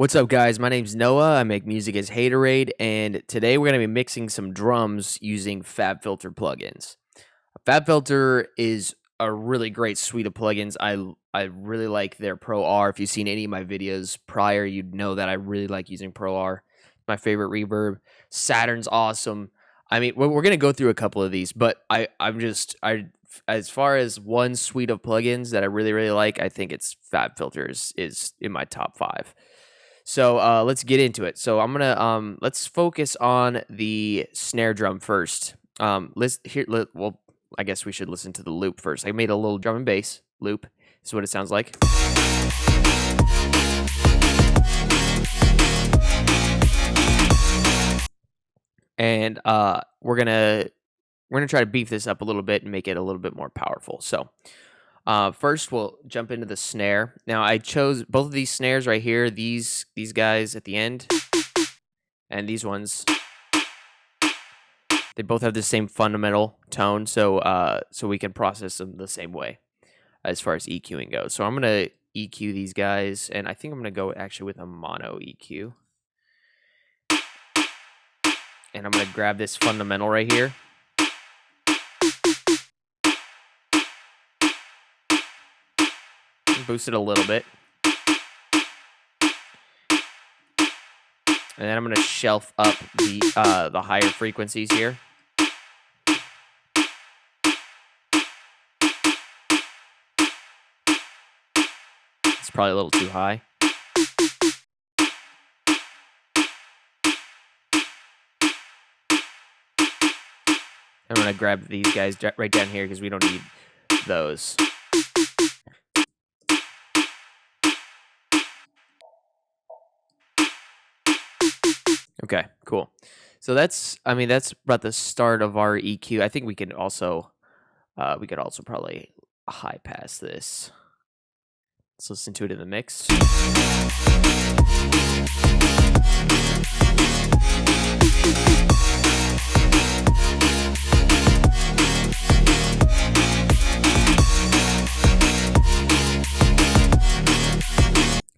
What's up, guys? My name's Noah. I make music as Haterade, and today we're going to be mixing some drums using FabFilter plugins. FabFilter is a really great suite of plugins. I really like their Pro R. If you've seen any of my videos prior, you'd know that I really like using Pro R. My favorite reverb. Saturn's awesome. I mean, we're going to go through a couple of these, but as far as one suite of plugins that I really like, I think it's FabFilter is in my top 5. So let's get into it. So I'm gonna let's focus on the snare drum first. Well, I guess we should listen to the loop first. I made a little drum and bass loop. This is what it sounds like. And we're gonna try to beef this up a little bit and make it a little bit more powerful. So first, we'll jump into the snare. Now, I chose both of these snares right here. These guys at the end, and these ones. They both have the same fundamental tone, so we can process them the same way as far as EQing goes. So I'm gonna EQ these guys, and I think I'm gonna go actually with a mono EQ. And I'm gonna grab this fundamental right here. Boost it a little bit. And then I'm going to shelf up the higher frequencies here. It's probably a little too high. I'm going to grab these guys right down here because we don't need those. Okay, cool. So that's about the start of our EQ. I think we could also probably high pass this. Let's listen to it in the mix.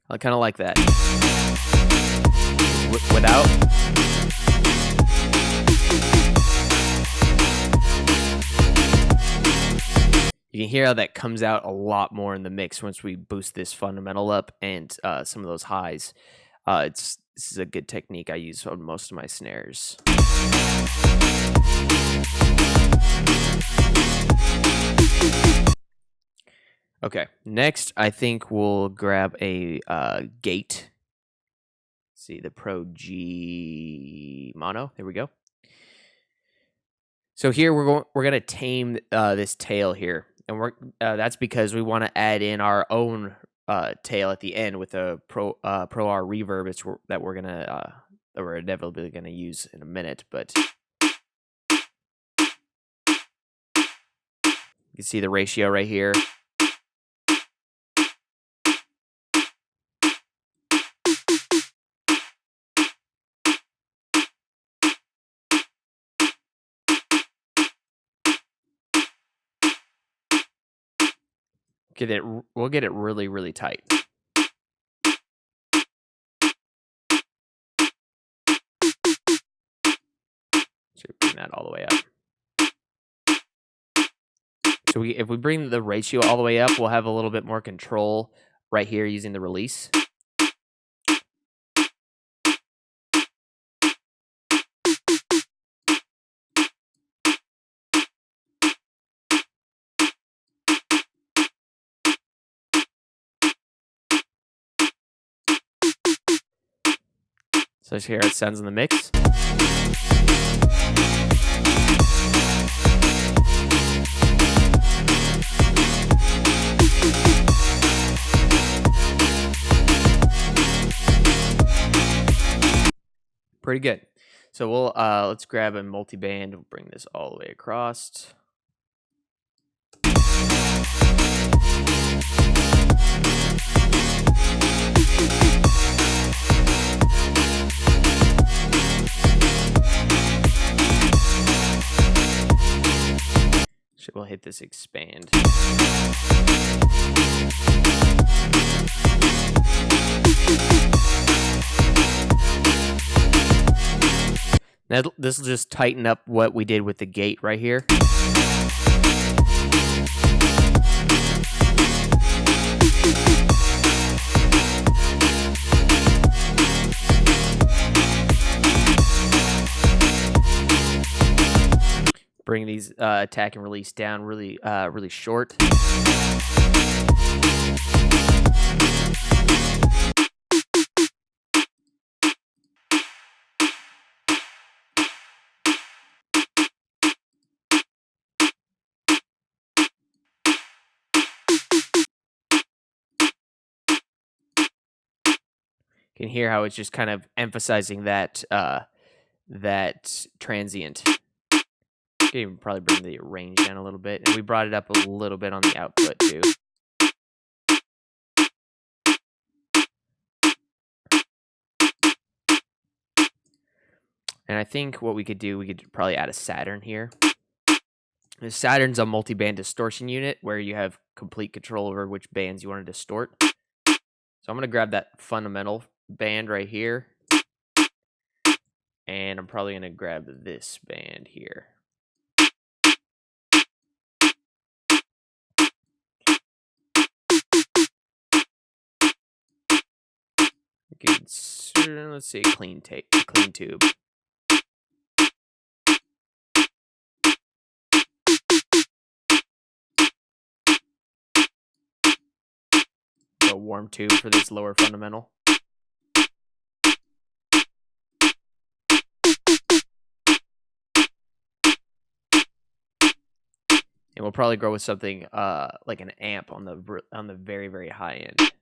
I kind of like that. Without. You can hear how that comes out a lot more in the mix once we boost this fundamental up and some of those highs. This is a good technique I use on most of my snares. Okay, next I think we'll grab a gate. See the Pro G mono. There we go. So here we're gonna tame this tail here, and that's because we want to add in our own tail at the end with a Pro R reverb that we're inevitably gonna use in a minute. But you can see the ratio right here. We'll get it really tight. Should bring that all the way up. So if we bring the ratio all the way up, we'll have a little bit more control right here using the release. So let's hear how it sounds in the mix. Pretty good. So we'll let's grab a multiband. We'll bring this all the way across. We'll hit this expand. Now this will just tighten up what we did with the gate right here. Bring these attack and release down really short. You can hear how it's just kind of emphasizing that that transient. Can even probably bring the range down a little bit, and we brought it up a little bit on the output too. And I think what we could do, we could probably add a Saturn here. The Saturn's a multiband distortion unit where you have complete control over which bands you want to distort. So I'm going to grab that fundamental band right here, and I'm probably going to grab this band here. Let's see, clean tube. A warm tube for this lower fundamental. And we'll probably go with something like an amp on the very, very high end.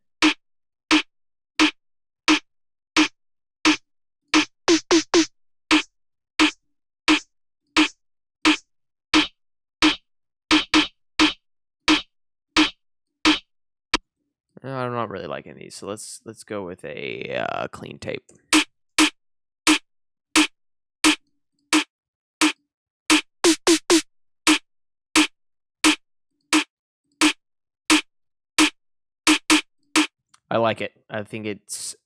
I'm not really liking these, so let's go with a clean tape. I like it. I think it's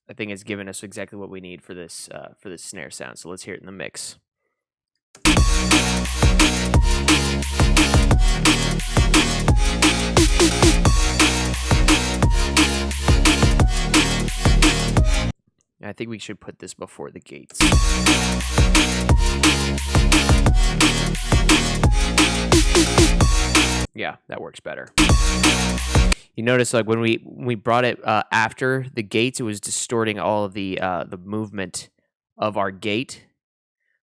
given us exactly what we need for this snare sound. So let's hear it in the mix. I think we should put this before the gates. Yeah, that works better. You notice, like, when we brought it after the gates, it was distorting all of the movement of our gate,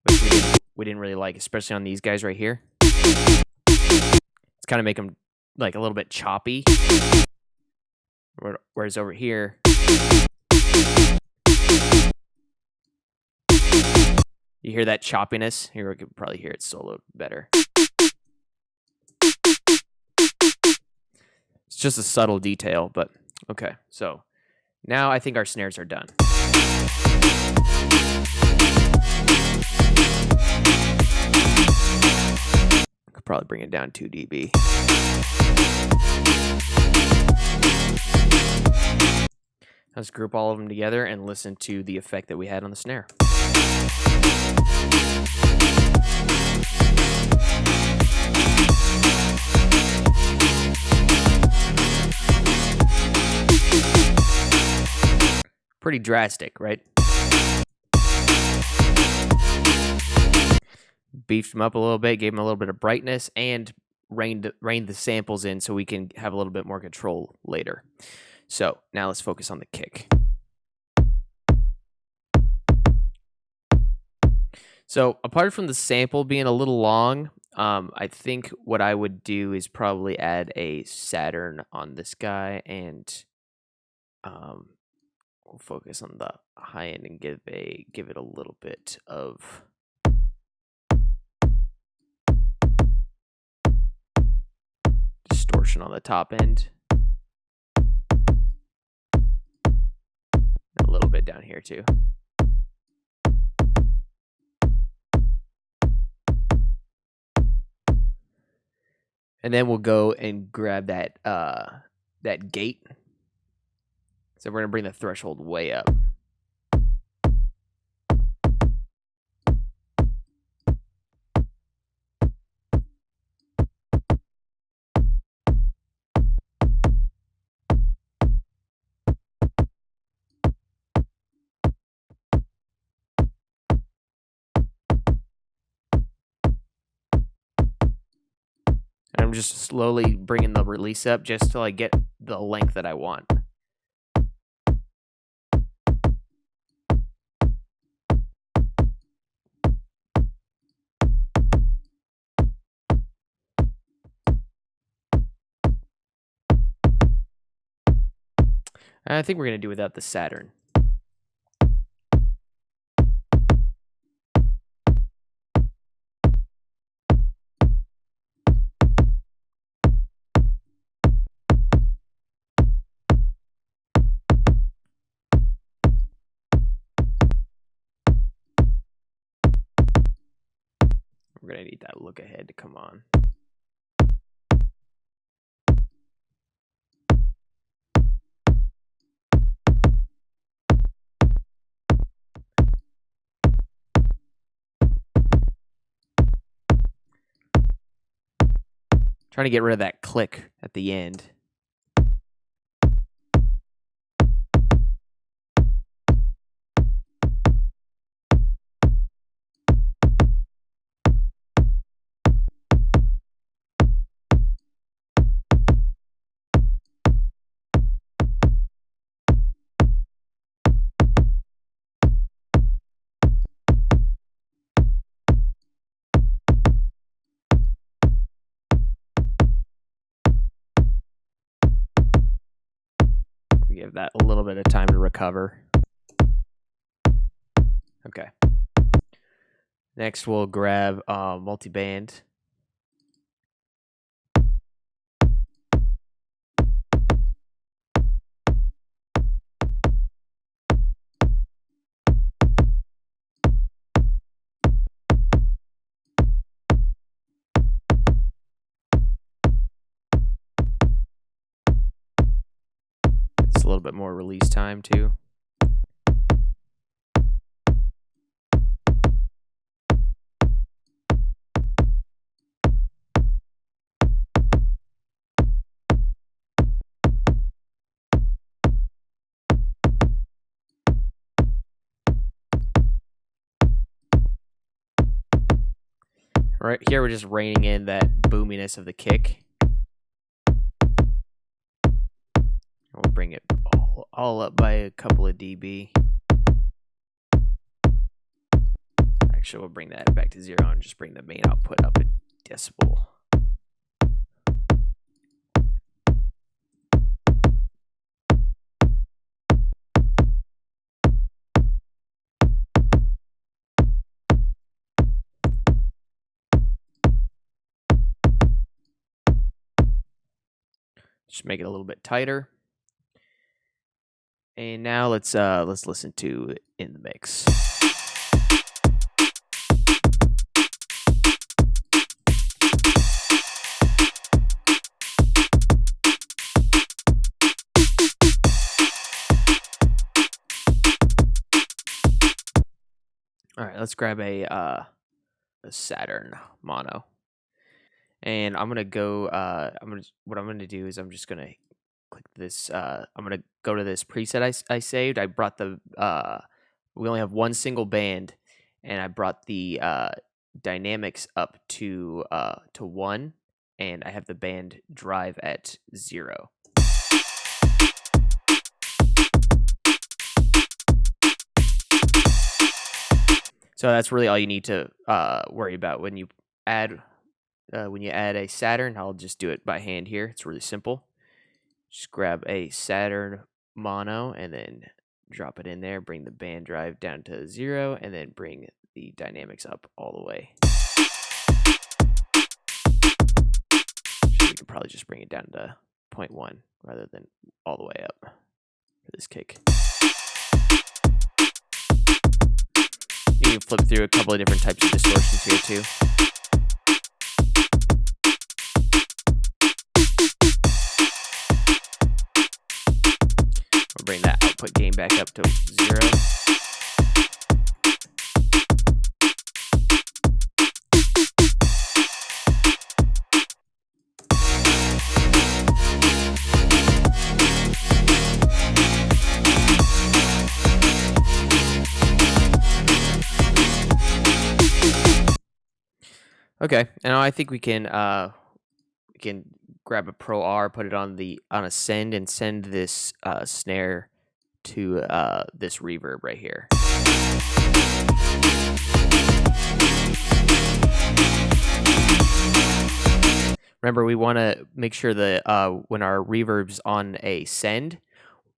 which we didn't really like, especially on these guys right here. It's kind of make them like a little bit choppy. Whereas over here, you hear that choppiness. Here we could probably hear it soloed better. It's just a subtle detail, but okay. So now I think our snares are done. Could probably bring it down 2 dB. Let's group all of them together and listen to the effect that we had on the snare. Pretty drastic, right? Beefed them up a little bit, gave them a little bit of brightness, and reined the samples in so we can have a little bit more control later. So now let's focus on the kick. So apart from the sample being a little long, I think what I would do is probably add a Saturn on this guy, and we'll focus on the high end and give it a little bit of distortion on the top end. A little bit down here too. And then we'll go and grab that that gate. So we're gonna bring the threshold way up. just slowly bringing the release up just till I get the length that I want. I think we're going to do without the Saturn. We're going to need that look ahead to come on. Trying to get rid of that click at the end. Give that a little bit of time to recover. Okay. Next, we'll grab Multiband. It's a little bit more release time too. Right here, we're just reining in that boominess of the kick. We'll bring it all up by a couple of dB. Actually, we'll bring that back to 0 and just bring the main output up a decibel. Just make it a little bit tighter. And now let's listen to In the Mix. All right, let's grab a Saturn mono. And I'm gonna go. What I'm gonna do is I'm just gonna click this. I'm gonna go to this preset I saved. I brought the. We only have one single band, and I brought the dynamics up to 1, and I have the band drive at 0. So that's really all you need to worry about when you add a Saturn. I'll just do it by hand here. It's really simple. Just grab a Saturn mono and then drop it in there. Bring the band drive down to 0, and then bring the dynamics up all the way. We could probably just bring it down to 0.1 rather than all the way up for this kick. You can flip through a couple of different types of distortions here too. We'll bring that output gain back up to 0. Okay, and now I think we can can grab a Pro R, put it on a send, and send this snare to this reverb right here. Remember, we want to make sure that when our reverb's on a send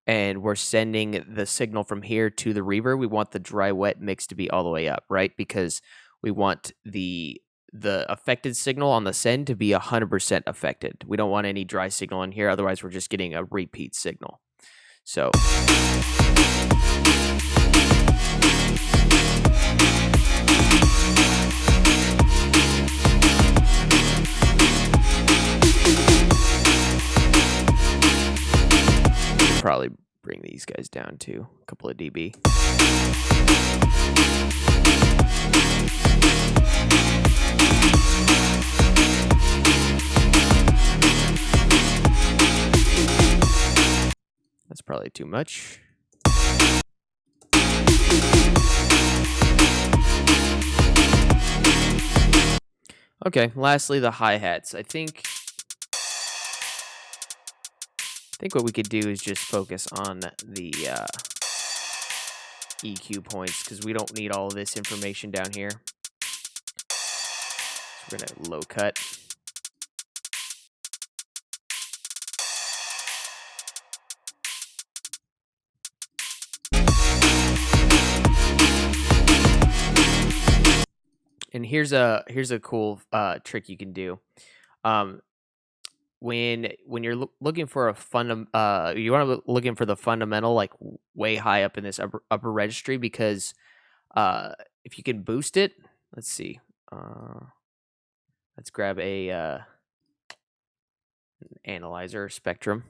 and we're sending the signal from here to the reverb, we want the dry-wet mix to be all the way up, right? Because we want the affected signal on the send to be 100% affected. We don't want any dry signal in here, otherwise we're just getting a repeat signal. So probably bring these guys down to a couple of dB. That's probably too much. Okay, lastly, the hi-hats. I think what we could do is just focus on the EQ points, because we don't need all of this information down here. So we're going to low cut. And here's a cool trick you can do. When you're looking for a you want to looking for the fundamental, like way high up in this upper registry, because if you can boost it, let's see. Let's grab a an analyzer spectrum.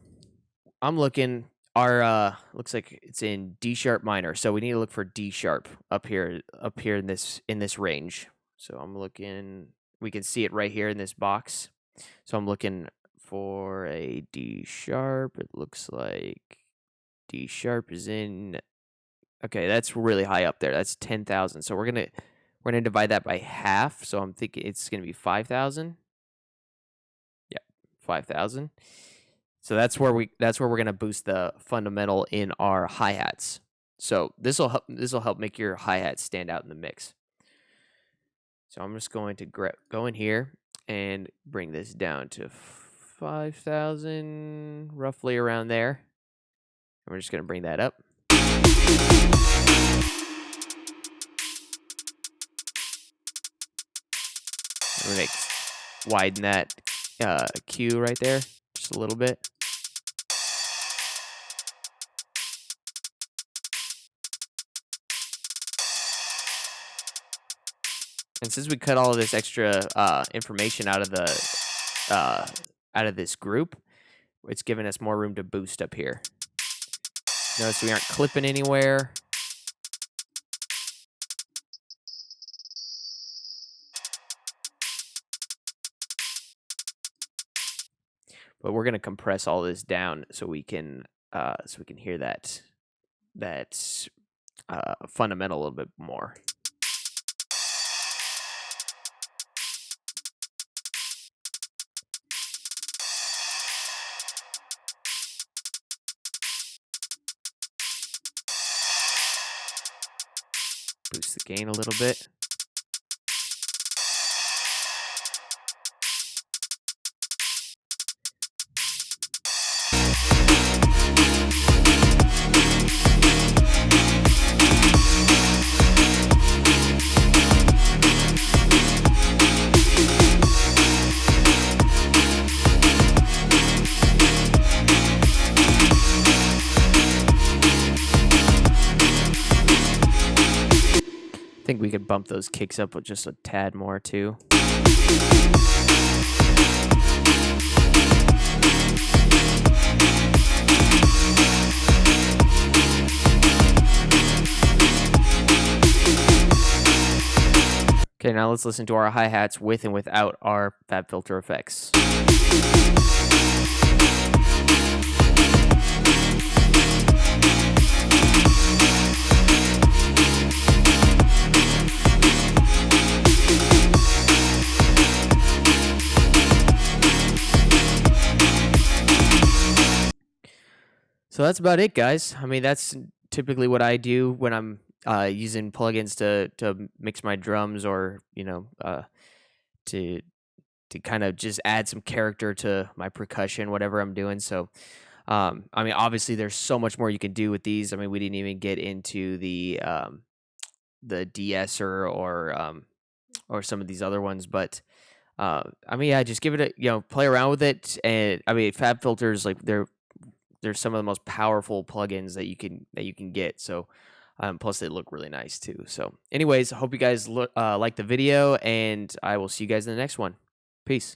I'm looking. Our looks like it's in D sharp minor, so we need to look for D sharp up here in this range. So I'm looking. We can see it right here in this box. So I'm looking for a D sharp. It looks like D sharp is in. Okay, that's really high up there. That's 10,000. So we're gonna divide that by half. So I'm thinking it's gonna be 5,000. Yep, 5,000. So that's where we're gonna boost the fundamental in our hi-hats. So this will help make your hi-hats stand out in the mix. So I'm just going to go in here and bring this down to 5,000, roughly around there. And we're just gonna bring that up. I'm gonna widen that Q right there just a little bit. And since we cut all of this extra information out of this group, it's giving us more room to boost up here. Notice we aren't clipping anywhere. But we're gonna compress all this down so we can hear that fundamental a little bit more. Boost the gain a little bit. I think we could bump those kicks up with just a tad more too. Okay, now let's listen to our hi-hats with and without our FabFilter effects. So that's about it, guys. I mean, that's typically what I do when I'm using plugins to mix my drums, or to kind of just add some character to my percussion, whatever I'm doing. So, I mean, obviously, there's so much more you can do with these. I mean, we didn't even get into the de-esser or some of these other ones, but I mean, yeah, just give it a play around with it. And I mean, FabFilters, like they're some of the most powerful plugins that you can get. So plus they look really nice too. So anyways, I hope you guys like the video, and I will see you guys in the next one. Peace.